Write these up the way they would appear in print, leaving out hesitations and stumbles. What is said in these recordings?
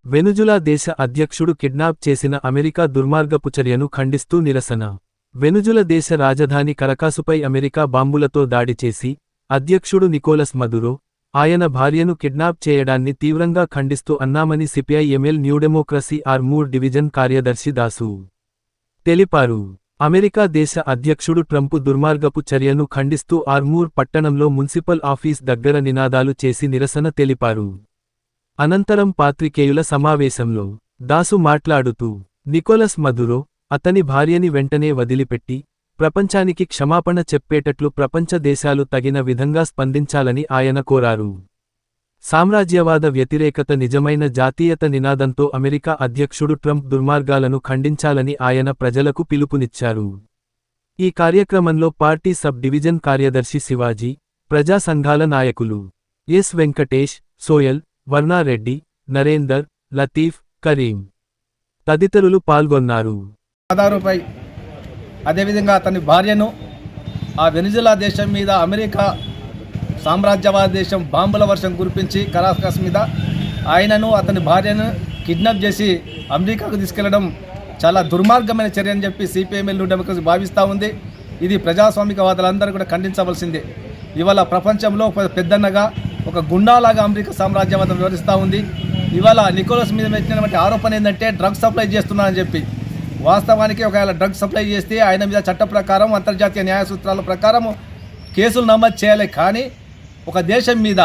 వెనుజులా దేశ అధ్యక్షుడు కిడ్నాప్ చేసిన అమెరికా దుర్మార్గపు చర్యను ఖండిస్తూ నిరసన. వెనుజులా దేశ రాజధాని కరకాసుపై అమెరికా బాంబులతో దాడి చేసి, అధ్యక్షుడు నికోలస్ మదురో, ఆయన భార్యను కిడ్నాప్ చేయడాన్ని తీవ్రంగా ఖండిస్తూ అన్నామని CPI ML new democracy Armoor division కార్యదర్శి దాసు తెలిపారు. అమెరికా దేశ అధ్యక్షుడు ట్రంప్ దుర్మార్గపు చర్యను ఖండిస్తూ ఆర్మూర్ పట్టణంలో మున్సిపల్ ఆఫీస్ దగ్గర నినాదాలు చేసి నిరసన తెలిపారు. అనంతరం పాత్రికేయుల సమావేశంలో దాసు మాట్లాడుతూ, నికోలస్ మదురో, అతని భార్యని వెంటనే వదిలిపెట్టి, ప్రపంచానికి క్షమాపణ చెప్పేటట్లు ప్రపంచ దేశాలు తగిన విధంగా స్పందించాలని ఆయన కోరారు. సామ్రాజ్యవాద వ్యతిరేకత నిజమైన జాతీయత నినాదంతో అమెరికా అధ్యక్షుడు ట్రంప్ దుర్మార్గాలను ఖండించాలని ఆయన ప్రజలకు పిలుపునిచ్చారు. ఈ కార్యక్రమంలో పార్టీ సబ్ డివిజన్ కార్యదర్శి శివాజీ, ప్రజా సంఘాల నాయకులు ఎస్ వెంకటేష్, సోయల్, వర్ణారెడ్డి, నరేందర్, లతీఫ్, కరీం తదితరులు పాల్గొన్నారు. ఆధారంపై అదేవిధంగా అతని భార్యను ఆ వెనిజులా దేశం మీద అమెరికా సామ్రాజ్యవాద దేశం బాంబుల వర్షం కురిపించి కరాకస్ మీద ఆయనను అతని భార్యను కిడ్నాప్ చేసి అమెరికాకు తీసుకెళ్లడం చాలా దుర్మార్గమైన చర్య అని చెప్పి సిపిఎంఎల్ డెమోక్రసీ భావిస్తూ ఉంది. ఇది ప్రజాస్వామికవాదులందరూ కూడా ఖండించవలసిందే. ఇవాళ ప్రపంచంలో పెద్దన్నగా ఒక గుండాలాగా అమెరికా సామ్రాజ్యవాదం వివరిస్తూ ఉంది. ఇవాళ నికోలస్ మీద పెట్టినటువంటి ఆరోపణ ఏంటంటే డ్రగ్స్ సప్లై చేస్తున్నారని చెప్పి. వాస్తవానికి ఒకవేళ డ్రగ్స్ సప్లై చేస్తే ఆయన మీద చట్ట ప్రకారం అంతర్జాతీయ న్యాయ సూత్రాల ప్రకారం కేసులు నమోదు చేయాలి. కానీ ఒక దేశం మీద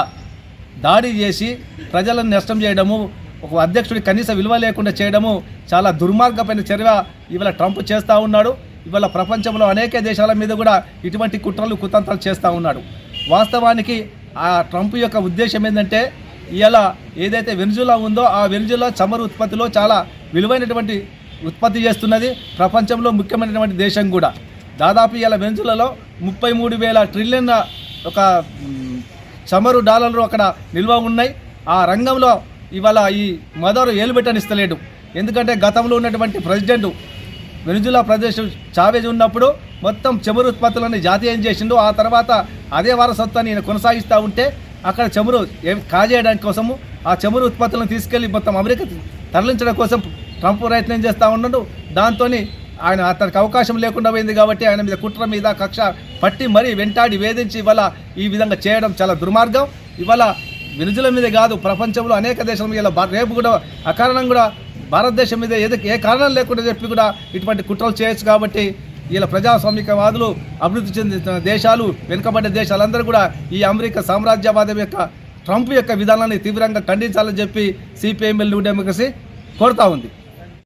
దాడి చేసి ప్రజలను నష్టం చేయడము, ఒక అధ్యక్షుడి కనీస విలువ లేకుండా చేయడము చాలా దుర్మార్గమైన చర్య ఇవాళ ట్రంప్ చేస్తూ ఉన్నాడు. ఇవాళ ప్రపంచంలో అనేక దేశాల మీద కూడా ఇటువంటి కుట్రలు కుతంత్రాలు చేస్తూ ఉన్నాడు. వాస్తవానికి ఆ ట్రంప్ యొక్క ఉద్దేశం ఏంటంటే ఇలా ఏదైతే వెనిజులా ఉందో ఆ వెనిజులా చమురు ఉత్పత్తిలో చాలా విలువైనటువంటి ఉత్పత్తి చేస్తున్నది. ప్రపంచంలో ముఖ్యమైనటువంటి దేశం కూడా. దాదాపు ఇలా వెనిజులాలో 33,000 ట్రిలియన్ ఒక చమురు డాలర్లు అక్కడ నిల్వ ఉన్నాయి. ఆ రంగంలో ఇవాళ ఈ మదరు ఏలుబెట్టనిస్తలేడు. ఎందుకంటే గతంలో ఉన్నటువంటి ప్రెసిడెంట్ వెనిజులా ప్రదేశ్ చావేజ్ ఉన్నప్పుడు మొత్తం చమురు ఉత్పత్తులను జాతీయం చేసిండు. ఆ తర్వాత అదే వారసత్వాన్ని ఈయన కొనసాగిస్తూ ఉంటే అక్కడ చమురు కాజేయడానికి కోసము ఆ చమురు ఉత్పత్తులను తీసుకెళ్లి మొత్తం అమెరికా తరలించడం కోసం ట్రంప్ ప్రయత్నం చేస్తూ ఉన్నాడు. దాంతో ఆయన అతనికి అవకాశం లేకుండా పోయింది. కాబట్టి ఆయన మీద కుట్ర మీద కక్ష పట్టి మరీ వెంటాడి వేధించి ఇవాళ ఈ విధంగా చేయడం చాలా దుర్మార్గం. ఇవాళ వెనిజులా మీద కాదు, ప్రపంచంలో అనేక దేశాల మీద రేపు కూడా అకారణం కూడా భారతదేశం మీద ఏ కారణం లేకుండా చెప్పి కూడా ఇటువంటి కుట్రలు చేయొచ్చు. కాబట్టి ఇలా ప్రజాస్వామికవాదులు, అభివృద్ధి చెందిన దేశాలు, వెనుకబడ్డ దేశాలందరూ కూడా ఈ అమెరికా సామ్రాజ్యవాదం యొక్క ట్రంప్ యొక్క విధానాన్ని తీవ్రంగా ఖండించాలని చెప్పి సిపిఎంఎల్ న్యూ డెమోక్రసీ కోరుతా ఉంది.